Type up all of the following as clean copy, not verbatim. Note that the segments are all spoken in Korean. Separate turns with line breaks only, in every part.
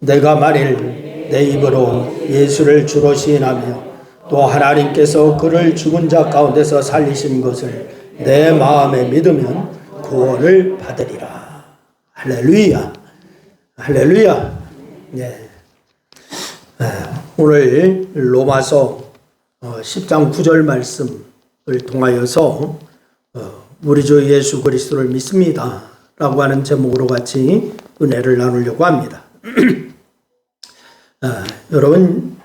내가 만일 내 입으로 예수를 주로 시인하며 또 하나님께서 그를 죽은 자 가운데서 살리신 것을 내 마음에 믿으면 구원을 받으리라. 할렐루야. 할렐루야. 네. 오늘 로마서 10장 9절 말씀을 통하여서 우리 주 예수 그리스도를 믿습니다 라고 하는 제목으로 같이 은혜를 나누려고 합니다. 여러분,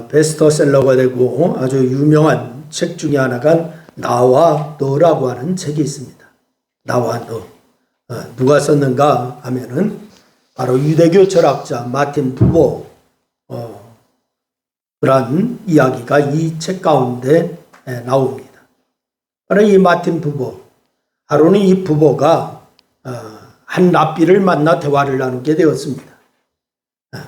베스트셀러가 되고 아주 유명한 책 중에 하나가 나와 너라고 하는 책이 있습니다. 나와 너. 누가 썼는가 하면은 바로 유대교 철학자 마틴 부버 그런 이야기가 이 책 가운데 나옵니다. 바로 이 마틴 부버, 하루는 이 부버가 한 랍비를 만나 대화를 나누게 되었습니다.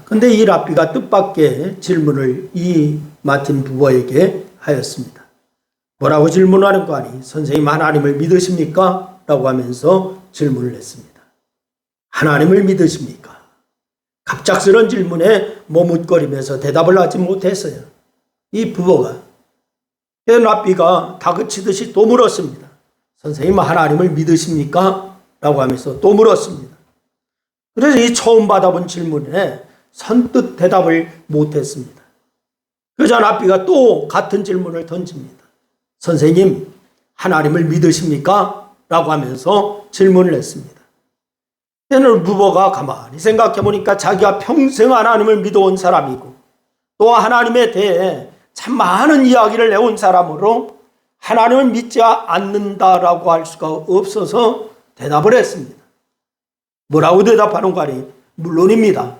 그런데 이 랍비가 뜻밖의 질문을 이 마틴 부버에게 하였습니다. 뭐라고 질문하는 거 아니? 선생님, 하나님을 믿으십니까? 라고 하면서 질문을 했습니다. 하나님을 믿으십니까? 갑작스런 질문에 머뭇거리면서 대답을 하지 못했어요. 이 부버가. 랍비가 다그치듯이 또 물었습니다. 선생님, 하나님을 믿으십니까? 라고 하면서 또 물었습니다. 그래서 이 처음 받아본 질문에 선뜻 대답을 못했습니다. 그러자 랍비가 또 같은 질문을 던집니다. 선생님, 하나님을 믿으십니까? 라고 하면서 질문을 했습니다. 때는 부버가 가만히 생각해 보니까 자기가 평생 하나님을 믿어온 사람이고 또 하나님에 대해 참 많은 이야기를 해온 사람으로 하나님을 믿지 않는다라고 할 수가 없어서 대답을 했습니다. 뭐라고 대답하는 거 아니? 물론입니다.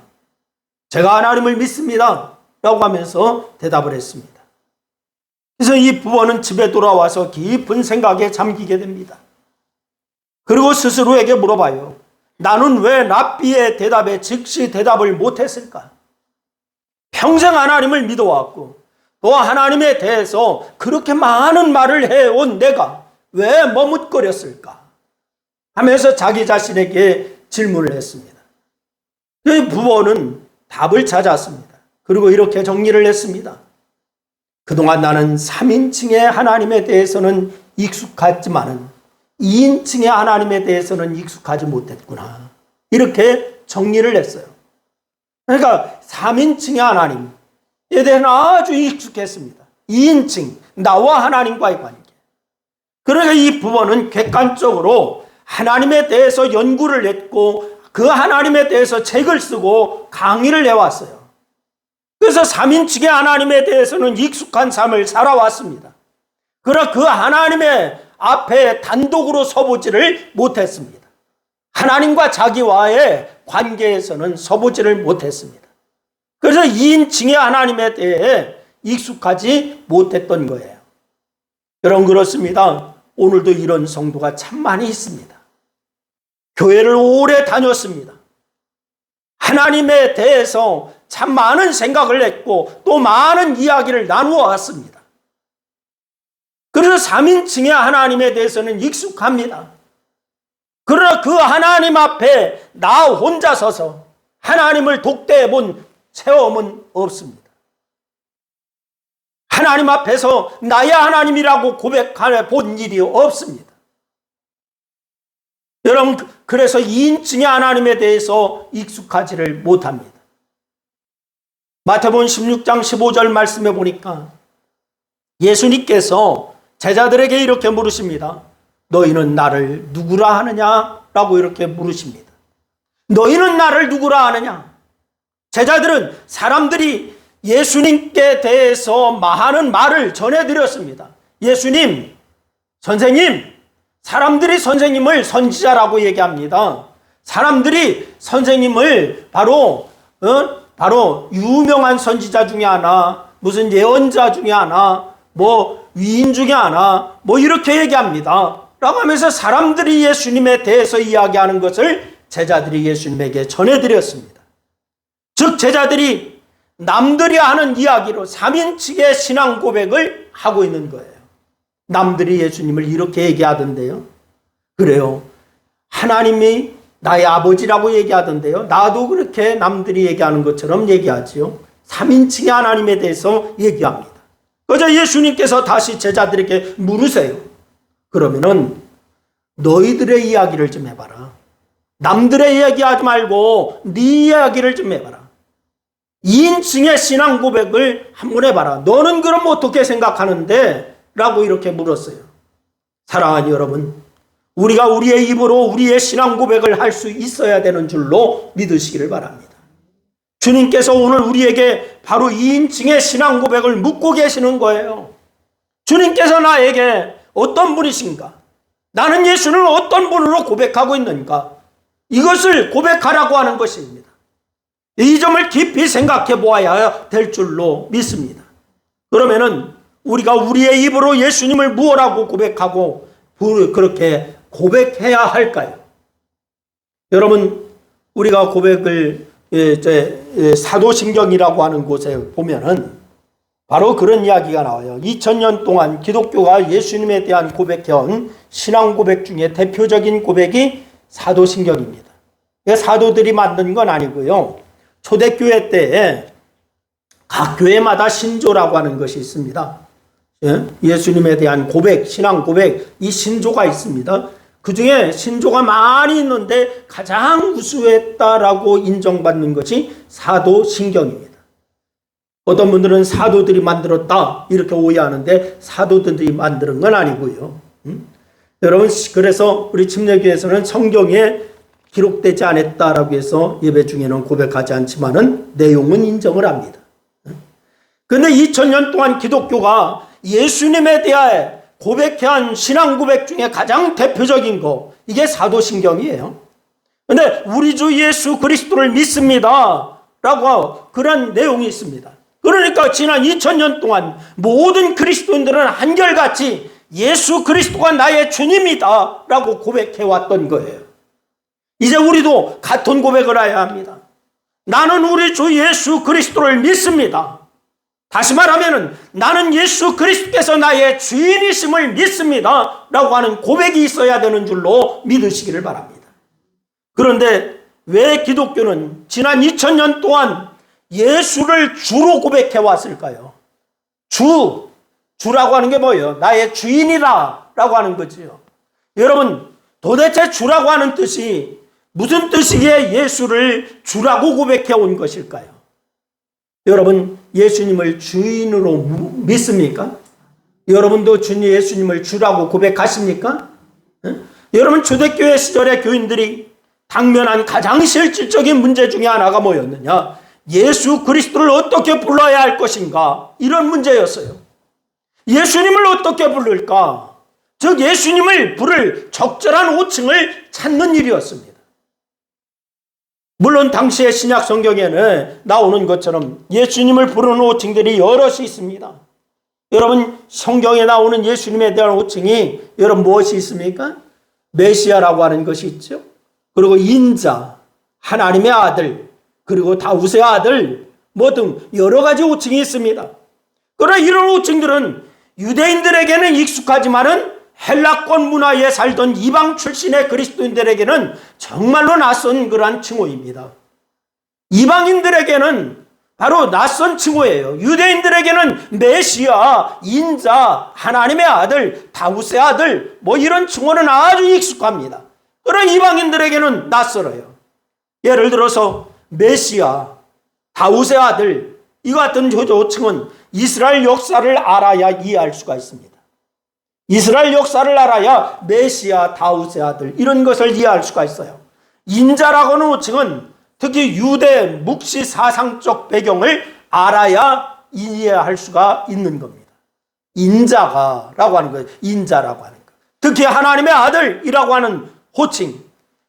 제가 하나님을 믿습니다 라고 하면서 대답을 했습니다. 그래서 이 부부는 집에 돌아와서 깊은 생각에 잠기게 됩니다. 그리고 스스로에게 물어봐요. 나는 왜 랍비의 대답에 즉시 대답을 못했을까? 평생 하나님을 믿어왔고 또 하나님에 대해서 그렇게 많은 말을 해온 내가 왜 머뭇거렸을까? 하면서 자기 자신에게 질문을 했습니다. 그 부부는 답을 찾았습니다. 그리고 이렇게 정리를 했습니다. 그동안 나는 3인칭의 하나님에 대해서는 익숙했지만은 2인칭의 하나님에 대해서는 익숙하지 못했구나. 이렇게 정리를 했어요. 그러니까 3인칭의 하나님에 대해서는 아주 익숙했습니다. 2인칭, 나와 하나님과의 관계. 그러니까 이 부부는 객관적으로 하나님에 대해서 연구를 했고 그 하나님에 대해서 책을 쓰고 강의를 해왔어요. 그래서 3인칭의 하나님에 대해서는 익숙한 삶을 살아왔습니다. 그러나 그 하나님의 앞에 단독으로 서보지를 못했습니다. 하나님과 자기와의 관계에서는 서보지를 못했습니다. 그래서 2인칭의 하나님에 대해 익숙하지 못했던 거예요. 여러분, 그렇습니다. 오늘도 이런 성도가 참 많이 있습니다. 교회를 오래 다녔습니다. 하나님에 대해서 참 많은 생각을 했고 또 많은 이야기를 나누어 왔습니다. 그래서 3인칭의 하나님에 대해서는 익숙합니다. 그러나 그 하나님 앞에 나 혼자 서서 하나님을 독대해 본 체험은 없습니다. 하나님 앞에서 나의 하나님이라고 고백해 본 일이 없습니다. 여러분, 그래서 2인칭의 하나님에 대해서 익숙하지를 못합니다. 마태복음 16장 15절 말씀해 보니까 예수님께서 제자들에게 이렇게 물으십니다. 너희는 나를 누구라 하느냐? 라고 이렇게 물으십니다. 너희는 나를 누구라 하느냐? 제자들은 사람들이 예수님께 대해서 하는 말을 전해드렸습니다. 예수님, 선생님, 사람들이 선생님을 선지자라고 얘기합니다. 사람들이 선생님을 바로 유명한 선지자 중에 하나, 무슨 예언자 중에 하나, 위인 중에 하나, 이렇게 얘기합니다. 라고 하면서 사람들이 예수님에 대해서 이야기하는 것을 제자들이 예수님에게 전해드렸습니다. 즉, 제자들이 남들이 하는 이야기로 3인칭의 신앙 고백을 하고 있는 거예요. 남들이 예수님을 이렇게 얘기하던데요. 그래요. 하나님이 나의 아버지라고 얘기하던데요. 나도 그렇게 남들이 얘기하는 것처럼 얘기하지요. 3인칭의 하나님에 대해서 얘기합니다. 그저 예수님께서 다시 제자들에게 물으세요. 그러면은 너희들의 이야기를 좀 해봐라. 남들의 이야기하지 말고 네 이야기를 좀 해봐라. 2인칭의 신앙 고백을 한번 해봐라. 너는 그럼 어떻게 생각하는데? 라고 이렇게 물었어요. 사랑하는 여러분, 우리가 우리의 입으로 우리의 신앙 고백을 할 수 있어야 되는 줄로 믿으시기를 바랍니다. 주님께서 오늘 우리에게 바로 2인칭의 신앙 고백을 묻고 계시는 거예요. 주님께서 나에게 어떤 분이신가? 나는 예수를 어떤 분으로 고백하고 있는가? 이것을 고백하라고 하는 것입니다. 이 점을 깊이 생각해 보아야 될 줄로 믿습니다. 그러면은 우리가 우리의 입으로 예수님을 무엇라고 고백하고 그렇게 고백해야 할까요? 여러분, 우리가 고백을 사도신경이라고 하는 곳에 보면은 바로 그런 이야기가 나와요. 2000년 동안 기독교가 예수님에 대한 고백해온 신앙 고백 중에 대표적인 고백이 사도신경입니다. 사도들이 만든 건 아니고요. 초대교회 때에 각 교회마다 신조라고 하는 것이 있습니다. 예수님에 대한 고백, 신앙 고백, 이 신조가 있습니다. 그 중에 신조가 많이 있는데 가장 우수했다라고 인정받는 것이 사도신경입니다. 어떤 분들은 사도들이 만들었다 이렇게 오해하는데 사도들이 만드는 건 아니고요. 여러분, 그래서 우리 침례교회에서는 성경에 기록되지 않았다라고 해서 예배 중에는 고백하지 않지만은 내용은 인정을 합니다. 그런데 2000년 동안 기독교가 예수님에 대하여 고백한 신앙 고백 중에 가장 대표적인 거, 이게 사도신경이에요. 그런데 우리 주 예수 그리스도를 믿습니다 라고 그런 내용이 있습니다. 그러니까 지난 2000년 동안 모든 그리스도인들은 한결같이 예수 그리스도가 나의 주님이다 라고 고백해왔던 거예요. 이제 우리도 같은 고백을 해야 합니다. 나는 우리 주 예수 그리스도를 믿습니다. 다시 말하면 나는 예수 그리스도께서 나의 주인이심을 믿습니다 라고 하는 고백이 있어야 되는 줄로 믿으시기를 바랍니다. 그런데 왜 기독교는 지난 2000년 동안 예수를 주로 고백해 왔을까요? 주라고 하는 게 뭐예요? 나의 주인이다 라고 하는 거지요. 여러분, 도대체 주라고 하는 뜻이 무슨 뜻이기에 예수를 주라고 고백해 온 것일까요? 여러분, 예수님을 주인으로 믿습니까? 여러분도 예수님을 주라고 고백하십니까? 여러분, 초대교회 시절의 교인들이 당면한 가장 실질적인 문제 중에 하나가 뭐였느냐? 예수 그리스도를 어떻게 불러야 할 것인가? 이런 문제였어요. 예수님을 어떻게 부를까? 즉 예수님을 부를 적절한 호칭을 찾는 일이었습니다. 물론 당시의 신약 성경에는 나오는 것처럼 예수님을 부르는 호칭들이 여럿이 있습니다. 여러분, 성경에 나오는 예수님에 대한 호칭이 여러분 무엇이 있습니까? 메시아라고 하는 것이 있죠. 그리고 인자, 하나님의 아들, 그리고 다윗의 아들, 뭐 등 여러 가지 호칭이 있습니다. 그러나 이런 호칭들은 유대인들에게는 익숙하지만은 헬라권 문화에 살던 이방 출신의 그리스도인들에게는 정말로 낯선 그러한 칭호입니다. 이방인들에게는 바로 낯선 칭호예요. 유대인들에게는 메시아, 인자, 하나님의 아들, 다윗의 아들, 뭐 이런 칭호는 아주 익숙합니다. 그러나 이방인들에게는 낯설어요. 예를 들어서 메시아, 다윗의 아들, 이 같은 호칭은 이스라엘 역사를 알아야 이해할 수가 있습니다. 이스라엘 역사를 알아야 메시아, 다윗의 아들, 이런 것을 이해할 수가 있어요. 인자라고 하는 호칭은 특히 유대 묵시 사상적 배경을 알아야 이해할 수가 있는 겁니다. 인자가라고 하는 거예요. 인자라고 하는 거. 특히 하나님의 아들이라고 하는 호칭,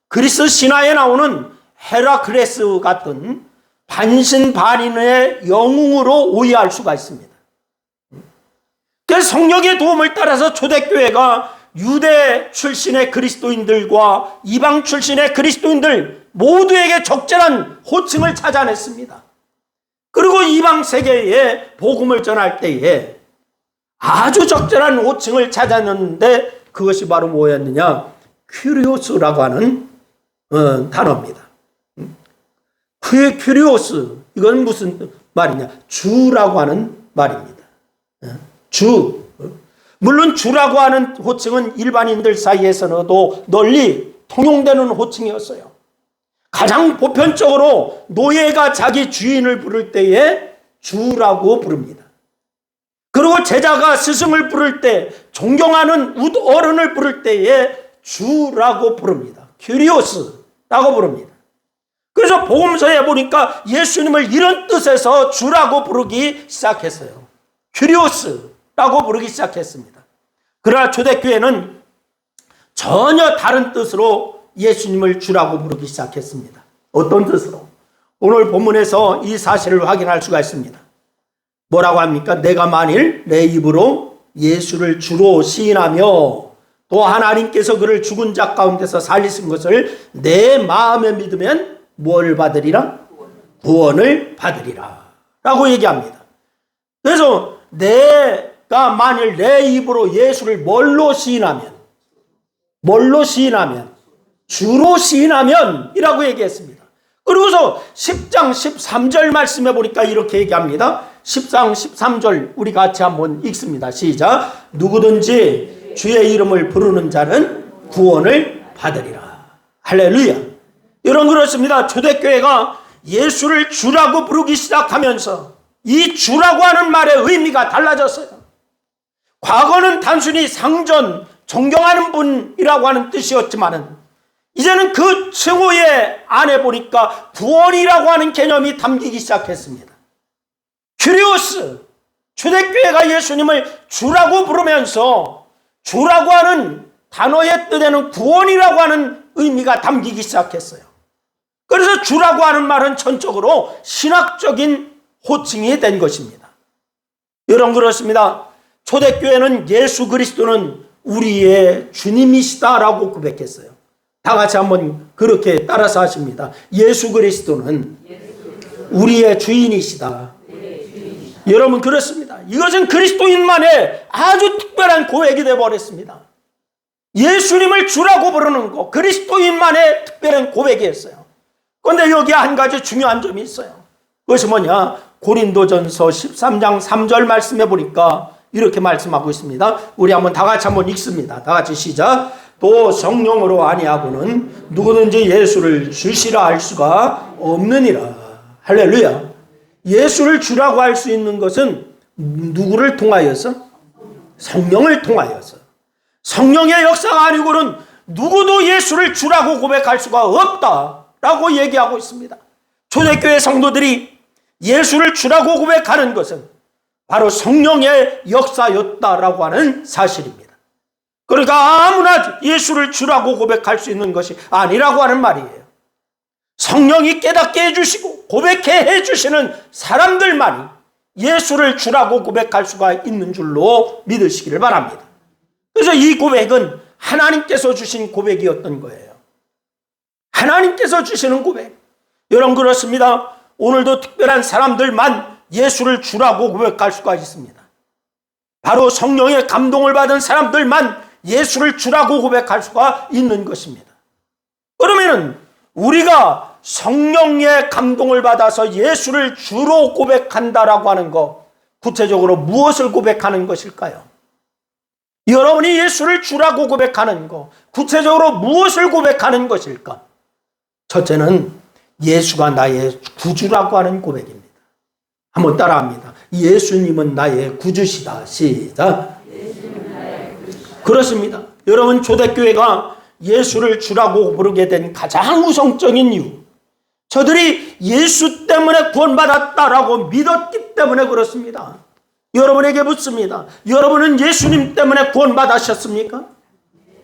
그리스 신화에 나오는 헤라클레스 같은 반신반인의 영웅으로 오해할 수가 있습니다. 그래서 성령의 도움을 따라서 초대교회가 유대 출신의 그리스도인들과 이방 출신의 그리스도인들 모두에게 적절한 호칭을 찾아냈습니다. 그리고 이방 세계에 복음을 전할 때에 아주 적절한 호칭을 찾아냈는데 그것이 바로 뭐였느냐? 큐리오스라고 하는 단어입니다. 큐리오스, 이건 무슨 말이냐? 주라고 하는 말입니다. 주. 물론 주라고 하는 호칭은 일반인들 사이에서도 널리 통용되는 호칭이었어요. 가장 보편적으로 노예가 자기 주인을 부를 때에 주라고 부릅니다. 그리고 제자가 스승을 부를 때, 존경하는 어른을 부를 때에 주라고 부릅니다. 큐리오스라고 부릅니다. 그래서 복음서에 보니까 예수님을 이런 뜻에서 주라고 부르기 시작했어요. 큐리오스라고 부르기 시작했습니다. 그러나 초대교회는 전혀 다른 뜻으로 예수님을 주라고 부르기 시작했습니다. 어떤 뜻으로? 오늘 본문에서 이 사실을 확인할 수가 있습니다. 뭐라고 합니까? 내가 만일 내 입으로 예수를 주로 시인하며 또 하나님께서 그를 죽은 자 가운데서 살리신 것을 내 마음에 믿으면 뭘 받으리라? 구원을 받으리라 라고 얘기합니다. 그래서 내가 만일 내 입으로 예수를 뭘로 시인하면 주로 시인하면 이라고 얘기했습니다. 그리고서 10장 13절 말씀해 보니까 이렇게 얘기합니다. 10장 13절 우리 같이 한번 읽습니다. 시작. 누구든지 주의 이름을 부르는 자는 구원을 받으리라. 할렐루야. 여러분, 그렇습니다. 초대교회가 예수를 주라고 부르기 시작하면서 이 주라고 하는 말의 의미가 달라졌어요. 과거는 단순히 상전, 존경하는 분이라고 하는 뜻이었지만은 이제는 그 칭호의 안에 보니까 구원이라고 하는 개념이 담기기 시작했습니다. 큐리오스, 초대교회가 예수님을 주라고 부르면서 주라고 하는 단어의 뜻에는 구원이라고 하는 의미가 담기기 시작했어요. 그래서 주라고 하는 말은 전적으로 신학적인 호칭이 된 것입니다. 여러분, 그렇습니다. 초대교회는 예수 그리스도는 우리의 주님이시다라고 고백했어요. 다 같이 한번 그렇게 따라서 하십니다. 예수 그리스도는 우리의 주인이시다. 여러분, 그렇습니다. 이것은 그리스도인만의 아주 특별한 고백이 되어버렸습니다. 예수님을 주라고 부르는 것, 그리스도인만의 특별한 고백이었어요. 그런데 여기에 한 가지 중요한 점이 있어요. 그것이 뭐냐? 고린도전서 13장 3절 말씀해 보니까 이렇게 말씀하고 있습니다. 우리 한번 다 같이 한번 읽습니다. 다 같이 시작. 또 성령으로 아니하고는 누구든지 예수를 주시라 할 수가 없느니라. 할렐루야. 예수를 주라고 할 수 있는 것은 누구를 통하여서? 성령을 통하여서. 성령의 역사가 아니고는 누구도 예수를 주라고 고백할 수가 없다라고 얘기하고 있습니다. 초대교회 성도들이 예수를 주라고 고백하는 것은 바로 성령의 역사였다라고 하는 사실입니다. 그러니까 아무나 예수를 주라고 고백할 수 있는 것이 아니라고 하는 말이에요. 성령이 깨닫게 해주시고 고백해 해주시는 사람들만이 예수를 주라고 고백할 수가 있는 줄로 믿으시기를 바랍니다. 그래서 이 고백은 하나님께서 주신 고백이었던 거예요. 하나님께서 주시는 고백. 여러분, 그렇습니다. 오늘도 특별한 사람들만 예수를 주라고 고백할 수가 있습니다. 바로 성령의 감동을 받은 사람들만 예수를 주라고 고백할 수가 있는 것입니다. 그러면은 우리가 성령의 감동을 받아서 예수를 주로 고백한다라고 하는 것, 구체적으로 무엇을 고백하는 것일까요? 여러분이 예수를 주라고 고백하는 것, 구체적으로 무엇을 고백하는 것일까? 첫째는 예수가 나의 구주라고 하는 고백입니다. 한번 따라합니다. 예수님은 나의 구주시다. 시작. 그렇습니다. 여러분, 초대교회가 예수를 주라고 부르게 된 가장 우선적인 이유, 저들이 예수 때문에 구원받았다라고 믿었기 때문에 그렇습니다. 여러분에게 묻습니다. 여러분은 예수님 때문에 구원받으셨습니까?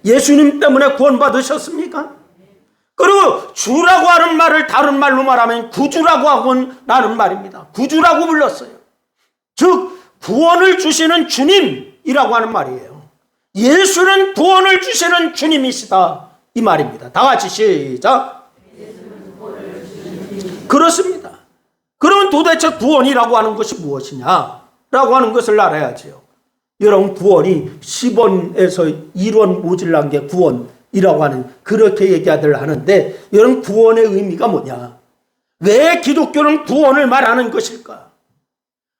예수님 때문에 구원받으셨습니까? 그리고 주라고 하는 말을 다른 말로 말하면 구주라고 하고는 말입니다. 구주라고 불렀어요. 즉 구원을 주시는 주님이라고 하는 말이에요. 예수는 구원을 주시는 주님이시다, 이 말입니다. 다 같이 시작. 그렇습니다. 그러면 도대체 구원이라고 하는 것이 무엇이냐라고 하는 것을 알아야지요. 여러분, 구원이 10원에서 1원 모질란 게 구원이 이라고 하는 그렇게 얘기들 하는데 이런 구원의 의미가 뭐냐? 왜 기독교는 구원을 말하는 것일까?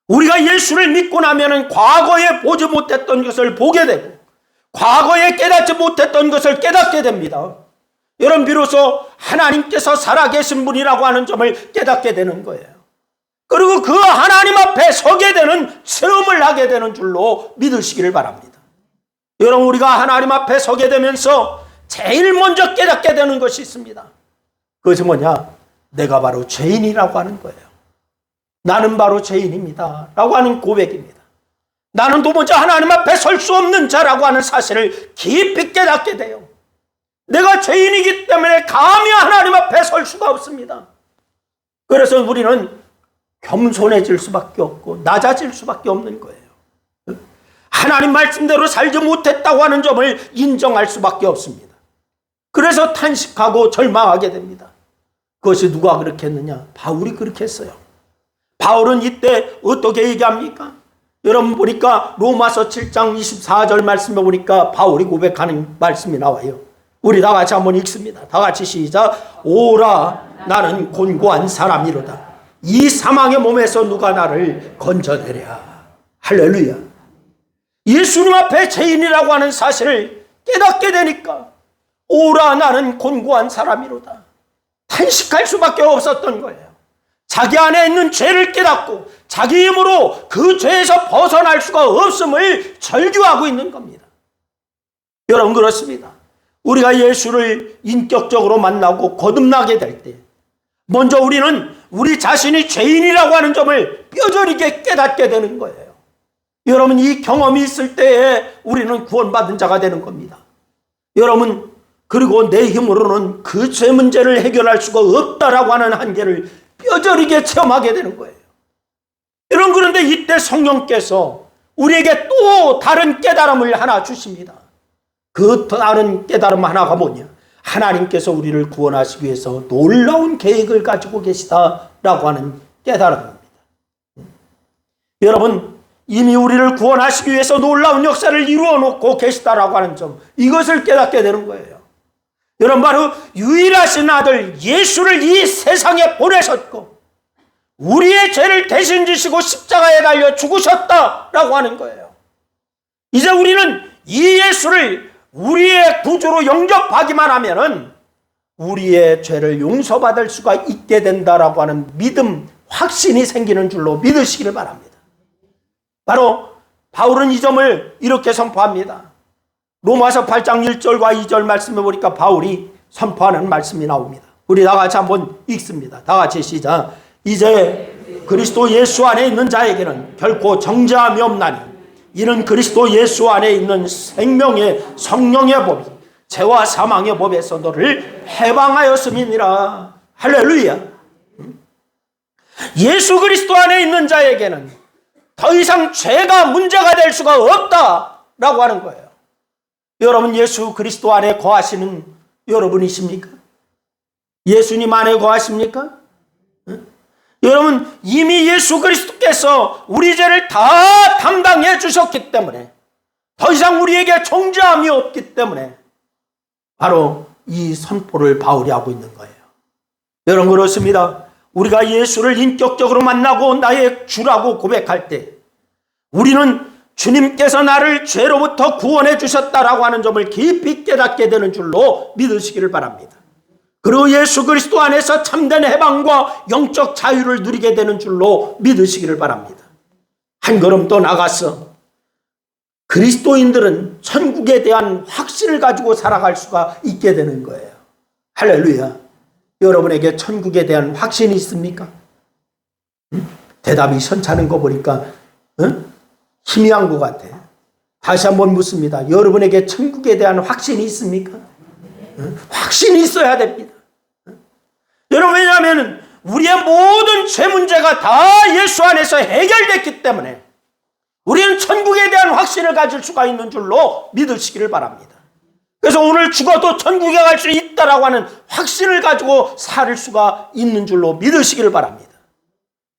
우리가 예수를 믿고 나면은 과거에 보지 못했던 것을 보게 되고 과거에 깨닫지 못했던 것을 깨닫게 됩니다. 여러분 비로소 하나님께서 살아계신 분이라고 하는 점을 깨닫게 되는 거예요. 그리고 그 하나님 앞에 서게 되는 체험을 하게 되는 줄로 믿으시기를 바랍니다. 여러분 우리가 하나님 앞에 서게 되면서 제일 먼저 깨닫게 되는 것이 있습니다. 그것이 뭐냐? 내가 바로 죄인이라고 하는 거예요. 나는 바로 죄인입니다 라고 하는 고백입니다. 나는 도무지 하나님 앞에 설 수 없는 자라고 하는 사실을 깊이 깨닫게 돼요. 내가 죄인이기 때문에 감히 하나님 앞에 설 수가 없습니다. 그래서 우리는 겸손해질 수밖에 없고 낮아질 수밖에 없는 거예요. 하나님 말씀대로 살지 못했다고 하는 점을 인정할 수밖에 없습니다. 그래서 탄식하고 절망하게 됩니다. 그것이 누가 그렇게 했느냐? 바울이 그렇게 했어요. 바울은 이때 어떻게 얘기합니까? 여러분 보니까 로마서 7장 24절 말씀에 보니까 바울이 고백하는 말씀이 나와요. 우리 다 같이 한번 읽습니다. 다 같이 시작. 오라 나는 곤고한 사람이로다. 이 사망의 몸에서 누가 나를 건져내랴. 할렐루야. 예수님 앞에 죄인이라고 하는 사실을 깨닫게 되니까 오라 나는 곤고한 사람이로다. 탄식할 수밖에 없었던 거예요. 자기 안에 있는 죄를 깨닫고 자기 힘으로 그 죄에서 벗어날 수가 없음을 절규하고 있는 겁니다. 여러분 그렇습니다. 우리가 예수를 인격적으로 만나고 거듭나게 될 때 먼저 우리는 우리 자신이 죄인이라고 하는 점을 뼈저리게 깨닫게 되는 거예요. 여러분 이 경험이 있을 때에 우리는 구원받은 자가 되는 겁니다. 여러분 그리고 내 힘으로는 그 죄 문제를 해결할 수가 없다라고 하는 한계를 뼈저리게 체험하게 되는 거예요. 여러분 그런데 이때 성령께서 우리에게 또 다른 깨달음을 하나 주십니다. 그 다른 깨달음 하나가 뭐냐? 하나님께서 우리를 구원하시기 위해서 놀라운 계획을 가지고 계시다라고 하는 깨달음입니다. 여러분 이미 우리를 구원하시기 위해서 놀라운 역사를 이루어 놓고 계시다라고 하는 점 이것을 깨닫게 되는 거예요. 여러분 바로 유일하신 아들 예수를 이 세상에 보내셨고 우리의 죄를 대신 지시고 십자가에 달려 죽으셨다라고 하는 거예요. 이제 우리는 이 예수를 우리의 구주로 영접하기만 하면은 우리의 죄를 용서받을 수가 있게 된다라고 하는 믿음, 확신이 생기는 줄로 믿으시기를 바랍니다. 바로 바울은 이 점을 이렇게 선포합니다. 로마서 8장 1절과 2절 말씀해 보니까 바울이 선포하는 말씀이 나옵니다. 우리 다 같이 한번 읽습니다. 다 같이 시작. 이제 그리스도 예수 안에 있는 자에게는 결코 정죄함이 없나니 이는 그리스도 예수 안에 있는 생명의 성령의 법이 죄와 사망의 법에서 너를 해방하였음이니라. 할렐루야. 예수 그리스도 안에 있는 자에게는 더 이상 죄가 문제가 될 수가 없다라고 하는 거예요. 여러분 예수 그리스도 안에 거하시는 여러분이십니까? 예수님 안에 거하십니까? 여러분 이미 예수 그리스도께서 우리 죄를 다 담당해 주셨기 때문에 더 이상 우리에게 정죄함이 없기 때문에 바로 이 선포를 바울이 하고 있는 거예요. 여러분 그렇습니다. 우리가 예수를 인격적으로 만나고 나의 주라고 고백할 때 우리는 주님께서 나를 죄로부터 구원해 주셨다라고 하는 점을 깊이 깨닫게 되는 줄로 믿으시기를 바랍니다. 그리고 예수 그리스도 안에서 참된 해방과 영적 자유를 누리게 되는 줄로 믿으시기를 바랍니다. 한 걸음 더 나가서 그리스도인들은 천국에 대한 확신을 가지고 살아갈 수가 있게 되는 거예요. 할렐루야. 여러분에게 천국에 대한 확신이 있습니까? 대답이 현찮은 거 보니까 희미한 것 같아. 다시 한번 묻습니다. 여러분에게 천국에 대한 확신이 있습니까? 확신이 있어야 됩니다. 여러분 왜냐하면 우리의 모든 죄 문제가 다 예수 안에서 해결됐기 때문에 우리는 천국에 대한 확신을 가질 수가 있는 줄로 믿으시기를 바랍니다. 그래서 오늘 죽어도 천국에 갈 수 있다라고 하는 확신을 가지고 살 수가 있는 줄로 믿으시기를 바랍니다.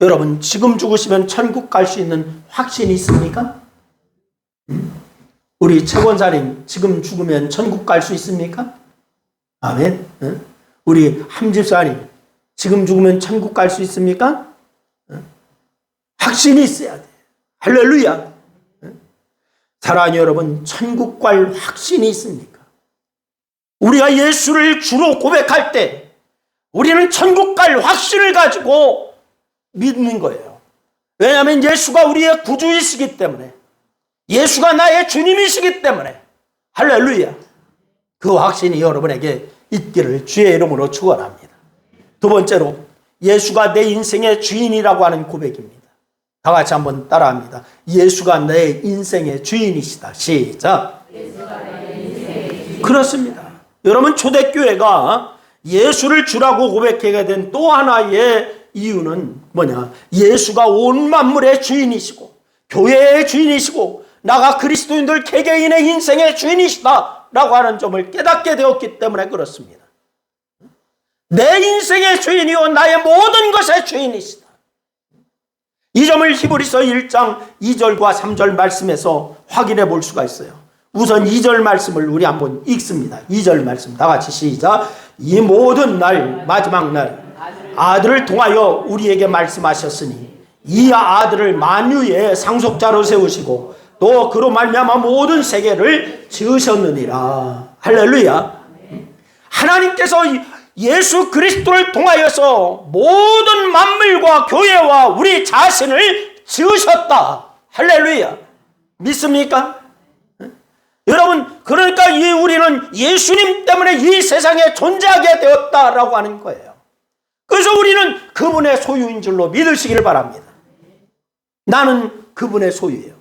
여러분 지금 죽으시면 천국 갈 수 있는 확신이 있습니까? 우리 최 권사님 지금 죽으면 천국 갈 수 있습니까? 아멘. 우리 함집사님, 지금 죽으면 천국 갈 수 있습니까? 확신이 있어야 돼. 할렐루야. 사랑하는 여러분, 천국 갈 확신이 있습니까? 우리가 예수를 주로 고백할 때 우리는 천국 갈 확신을 가지고 믿는 거예요. 왜냐하면 예수가 우리의 구주이시기 때문에, 예수가 나의 주님이시기 때문에. 할렐루야. 그 확신이 여러분에게 있기를 주의 이름으로 축원합니다. 두 번째로, 예수가 내 인생의 주인이라고 하는 고백입니다. 다 같이 한번 따라합니다. 예수가 내 인생의 주인이시다. 시작. 그렇습니다. 여러분, 초대교회가 예수를 주라고 고백하게 된 또 하나의 이유는 뭐냐? 예수가 온 만물의 주인이시고 교회의 주인이시고 나가 그리스도인들 개개인의 인생의 주인이시다 라고 하는 점을 깨닫게 되었기 때문에 그렇습니다. 내 인생의 주인이요 나의 모든 것의 주인이시다. 이 점을 히브리서 1장 2절과 3절 말씀에서 확인해 볼 수가 있어요. 우선 2절 말씀을 우리 한번 읽습니다. 2절 말씀 다 같이 시작. 이 모든 날, 마지막 날 아들을 통하여 우리에게 말씀하셨으니 이 아들을 만유의 상속자로 세우시고 또 그로 말미암아 모든 세계를 지으셨느니라. 할렐루야. 하나님께서 예수 그리스도를 통하여서 모든 만물과 교회와 우리 자신을 지으셨다. 할렐루야. 믿습니까? 여러분, 그러니까 우리는 예수님 때문에 이 세상에 존재하게 되었다라고 하는 거예요. 그래서 우리는 그분의 소유인 줄로 믿으시기를 바랍니다. 나는 그분의 소유예요.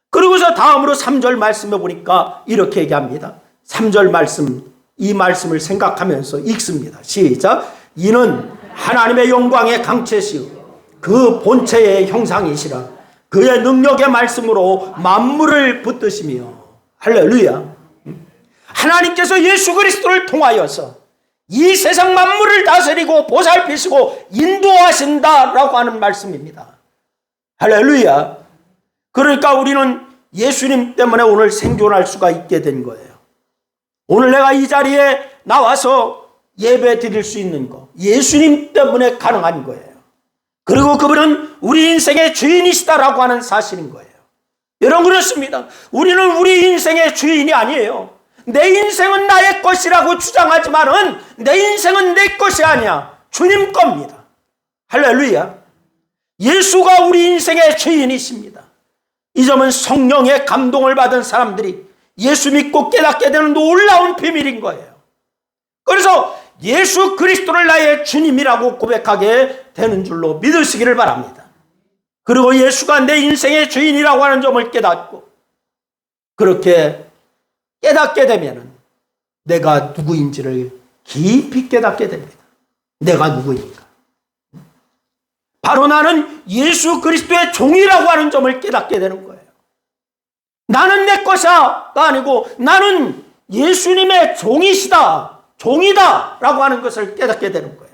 그리고서 다음으로 3절 말씀에 보니까 이렇게 얘기합니다. 3절 말씀, 이 말씀을 생각하면서 읽습니다. 시작. 이는 하나님의 영광의 강체시요 그 본체의 형상이시라. 그의 능력의 말씀으로 만물을 붙드시며. 할렐루야. 하나님께서 예수 그리스도를 통하여서 이 세상 만물을 다스리고 보살피시고 인도하신다라고 하는 말씀입니다. 할렐루야. 그러니까 우리는 예수님 때문에 오늘 생존할 수가 있게 된 거예요. 오늘 내가 이 자리에 나와서 예배 드릴 수 있는 거 예수님 때문에 가능한 거예요. 그리고 그분은 우리 인생의 주인이시다라고 하는 사실인 거예요. 여러분, 그렇습니다. 우리는 우리 인생의 주인이 아니에요. 내 인생은 나의 것이라고 주장하지만은 내 인생은 내 것이 아니야. 주님 겁니다. 할렐루야. 예수가 우리 인생의 주인이십니다. 이 점은 성령의 감동을 받은 사람들이 예수 믿고 깨닫게 되는 놀라운 비밀인 거예요. 그래서 예수 그리스도를 나의 주님이라고 고백하게 되는 줄로 믿으시기를 바랍니다. 그리고 예수가 내 인생의 주인이라고 하는 점을 깨닫고 그렇게 깨닫게 되면 내가 누구인지를 깊이 깨닫게 됩니다. 내가 누구인가? 바로 나는 예수 그리스도의 종이라고 하는 점을 깨닫게 되는 거예요. 나는 내 것이가 아니고 나는 예수님의 종이시다, 종이다 라고 하는 것을 깨닫게 되는 거예요.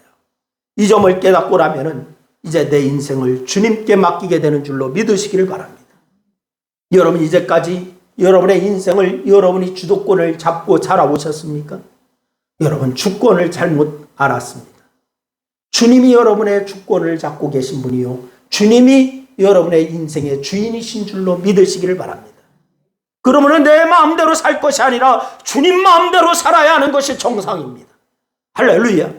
이 점을 깨닫고 나면은 이제 내 인생을 주님께 맡기게 되는 줄로 믿으시기를 바랍니다. 여러분, 이제까지 여러분의 인생을 여러분이 주도권을 잡고 살아오셨습니까? 여러분, 주권을 잘못 알았습니다. 주님이 여러분의 주권을 잡고 계신 분이요, 주님이 여러분의 인생의 주인이신 줄로 믿으시기를 바랍니다. 그러면 내 마음대로 살 것이 아니라 주님 마음대로 살아야 하는 것이 정상입니다. 할렐루야.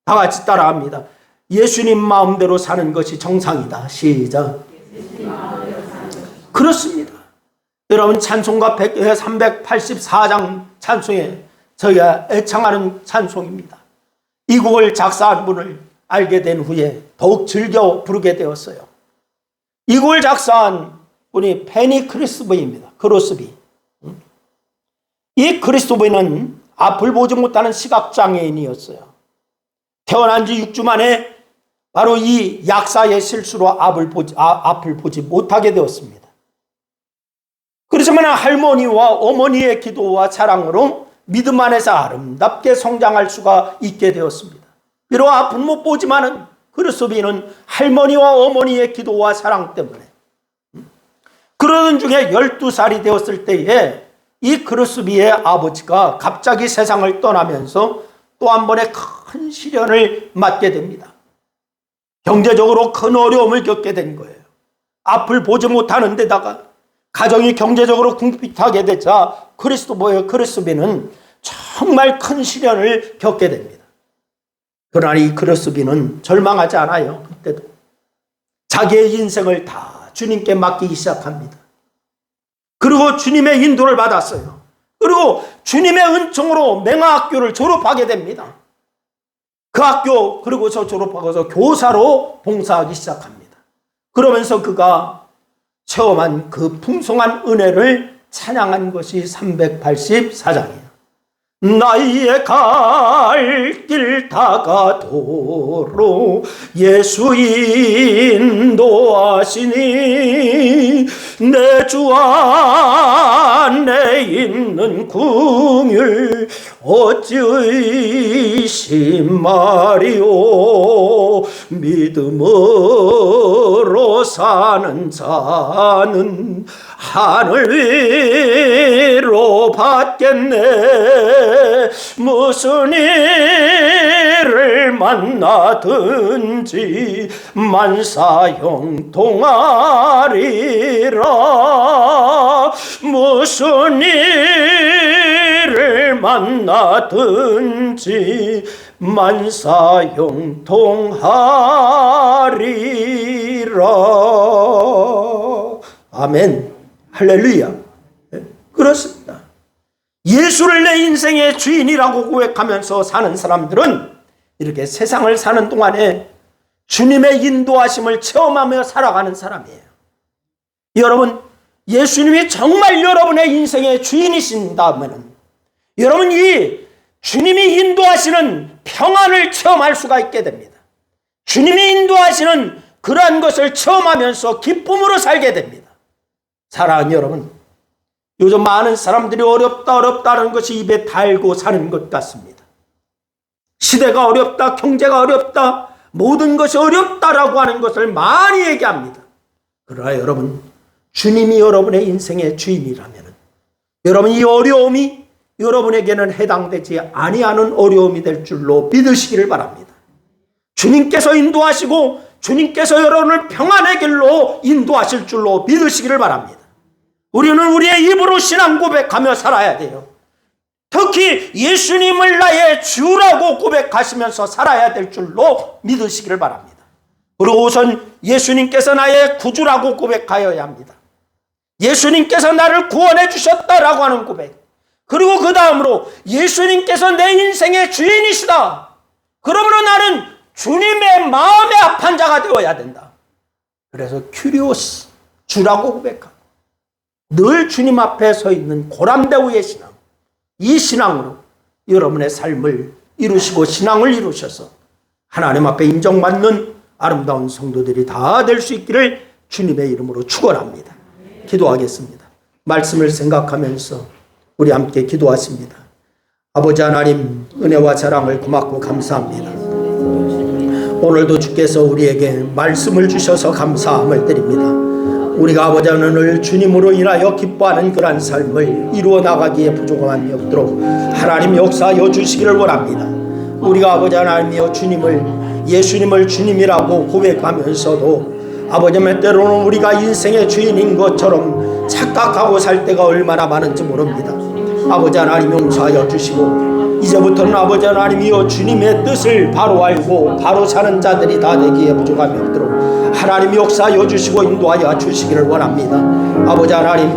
다 같이 따라합니다. 예수님 마음대로 사는 것이 정상이다. 시작. 그렇습니다. 여러분, 찬송가 384장 찬송에 저희가 애창하는 찬송입니다. 이 곡을 작사한 분을 알게 된 후에 더욱 즐겨 부르게 되었어요. 이 곡을 작사한 분이 페니 크리스비입니다. 크로스비. 이 크리스토브는 앞을 보지 못하는 시각장애인이었어요. 태어난 지 6주 만에 바로 이 약사의 실수로 앞을 보지 못하게 되었습니다. 그렇지만 할머니와 어머니의 기도와 사랑으로 믿음 안에서 아름답게 성장할 수가 있게 되었습니다. 비록 앞은 못 보지만은 크리스토비는 할머니와 어머니의 기도와 사랑 때문에 그러던 중에 12살이 되었을 때에 이 크루스비의 아버지가 갑자기 세상을 떠나면서 또 한 번의 큰 시련을 맞게 됩니다. 경제적으로 큰 어려움을 겪게 된 거예요. 앞을 보지 못하는 데다가 가정이 경제적으로 궁핍하게 되자 크리스토퍼의 크루스비는 정말 큰 시련을 겪게 됩니다. 그러나 이 크루스비는 절망하지 않아요. 그때도 자기의 인생을 다 주님께 맡기기 시작합니다. 그리고 주님의 인도를 받았어요. 그리고 주님의 은총으로 맹아학교를 졸업하게 됩니다. 그 학교 그리고서 졸업하고서 교사로 봉사하기 시작합니다. 그러면서 그가 체험한 그 풍성한 은혜를 찬양한 것이 384장이에요. 나의 갈 길 다가도록 예수 인도하시니 내 주 안에 있는 긍휼 어찌 의심하리오. 믿음으로 사는 자는 하늘 위로 받겠네. 무슨 일을 만나든지 만사형통하리라. 무슨 일을 만나든지 만사형통하리라. 아멘. 할렐루야. 그렇습니다. 예수를 내 인생의 주인이라고 고백하면서 사는 사람들은 이렇게 세상을 사는 동안에 주님의 인도하심을 체험하며 살아가는 사람이에요. 여러분, 예수님이 정말 여러분의 인생의 주인이신다면 여러분 이 주님이 인도하시는 평안을 체험할 수가 있게 됩니다. 주님이 인도하시는 그러한 것을 체험하면서 기쁨으로 살게 됩니다. 사랑하는 여러분, 요즘 많은 사람들이 어렵다는 것이 입에 달고 사는 것 같습니다. 시대가 어렵다, 경제가 어렵다, 모든 것이 어렵다라고 하는 것을 많이 얘기합니다. 그러나 여러분, 주님이 여러분의 인생의 주인이라면 여러분 이 어려움이 여러분에게는 해당되지 아니하는 어려움이 될 줄로 믿으시기를 바랍니다. 주님께서 인도하시고 주님께서 여러분을 평안의 길로 인도하실 줄로 믿으시기를 바랍니다. 우리는 우리의 입으로 신앙 고백하며 살아야 돼요. 특히 예수님을 나의 주라고 고백하시면서 살아야 될 줄로 믿으시기를 바랍니다. 그리고 우선 예수님께서 나의 구주라고 고백하여야 합니다. 예수님께서 나를 구원해 주셨다라고 하는 고백. 그리고 그 다음으로 예수님께서 내 인생의 주인이시다. 그러므로 나는 주님의 마음에 합한 자가 되어야 된다. 그래서 큐리오스, 주라고 고백하고 늘 주님 앞에 서 있는 고람대우의 신앙, 이 신앙으로 여러분의 삶을 이루시고 신앙을 이루셔서 하나님 앞에 인정받는 아름다운 성도들이 다 될 수 있기를 주님의 이름으로 축원합니다. 기도하겠습니다. 말씀을 생각하면서 우리 함께 기도하십니다. 아버지 하나님, 은혜와 사랑을 고맙고 감사합니다. 오늘도 주께서 우리에게 말씀을 주셔서 감사함을 드립니다. 우리가 아버지 하나님을 주님으로 인하여 기뻐하는 그러한 삶을 이루어 나가기에 부족함이 없도록 하나님 역사하여 주시기를 원합니다. 우리가 아버지 하나님이여 예수님을 주님이라고 고백하면서도 아버지 하나님 때로는 우리가 인생의 주인인 것처럼 착각하고 살 때가 얼마나 많은지 모릅니다. 아버지 하나님 용서하여 주시고 이제부터는 아버지 하나님이여 주님의 뜻을 바로 알고 바로 사는 자들이 다 되기에 부족함이 없도록 하나님 역사하여 주시고 인도하여 주시기를 원합니다. 아버지 하나님,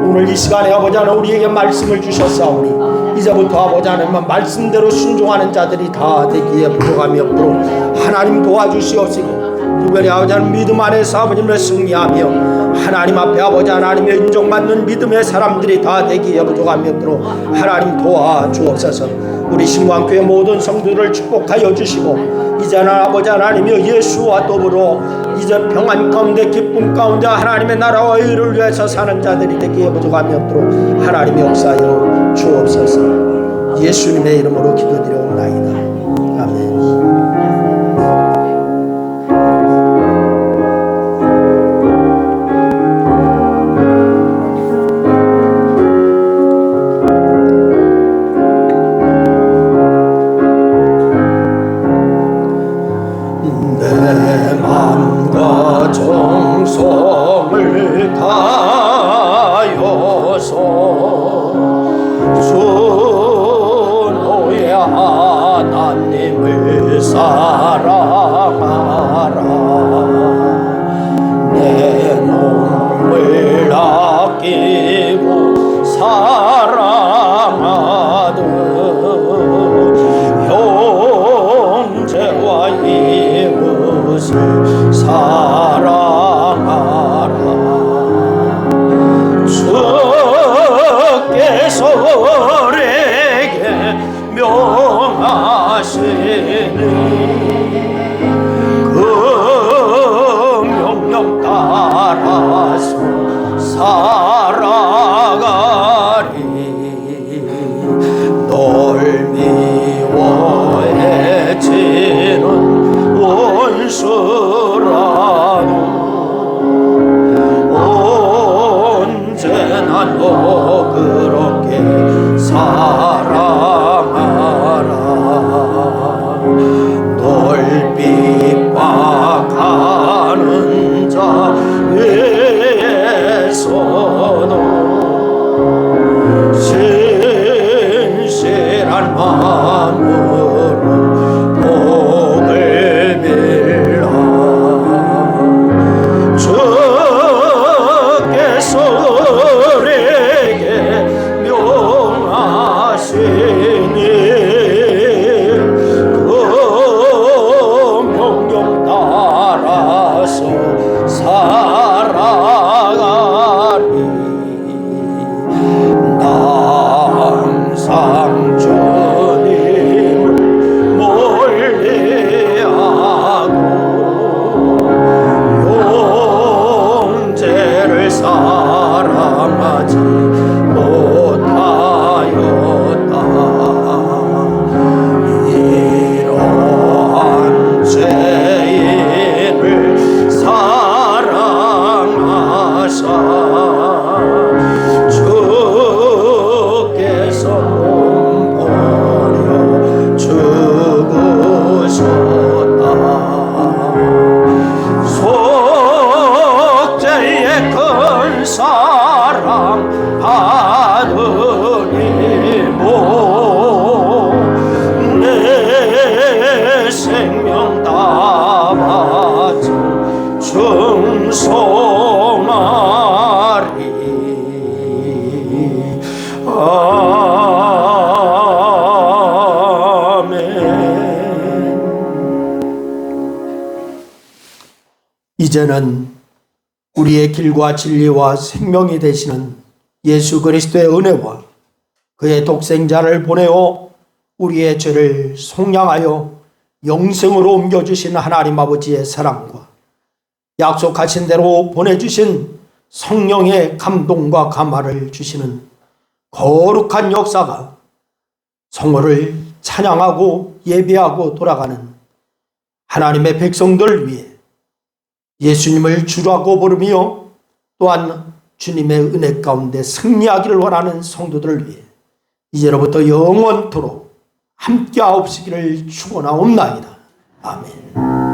오늘 이 시간에 아버지 하나님 우리에게 말씀을 주셨사오니 이제부터 아버지 하나님 말씀대로 순종하는 자들이 다 되기에 부족함이 없도록 하나님 도와주시옵시고 특별히 아버지 하나님 믿음 안에서 아버지를 승리하며 하나님 앞에 아버지 하나님의 인정받는 믿음의 사람들이 다 되기에 부족함이 없도록 하나님 도와주옵소서. 우리 신광교회 모든 성도들을 축복하여 주시고 이제는 아버지 하나님이여 예수와 더불어 이제 평안 가운데 기쁨 가운데 하나님의 나라와 의를 위해서 사는 자들이 되기에 부족함이 없도록 하나님의 역사여 주옵소서. 예수님의 이름으로 기도드려옵나이다. 아멘. 사랑하라. 주께서 우리에게 명하시니 그 명령 따라서 살아가리. 널 미워해지는 원수라도 언제나 너 그렇게 사랑하라. 널 핍박하는 자 위에서도 신실한 마음으로 복을 빌라. 주께서 우리에게 명하시니 그 명령 따라서 살아가리. 나 항상 주님을 멀리하고 형제를 사랑하지 못하였다. 이러한 죄인을 사랑하사 주께서 몸 버려 죽으셨다. 속죄의 큰 사랑 받으니 뭐 내 생명 다 바쳐 충성하리. 아멘. 이제는 우리의 길과 진리와 생명이 되시는 예수 그리스도의 은혜와 그의 독생자를 보내어 우리의 죄를 속량하여 영생으로 옮겨주신 하나님 아버지의 사랑과 약속하신 대로 보내주신 성령의 감동과 감화를 주시는 거룩한 역사가 성호를 찬양하고 예배하고 돌아가는 하나님의 백성들 위해 예수님을 주라고 부르며 또한 주님의 은혜 가운데 승리하기를 원하는 성도들을 위해 이제로부터 영원토록 함께하옵시기를 축원하옵나이다. 아멘.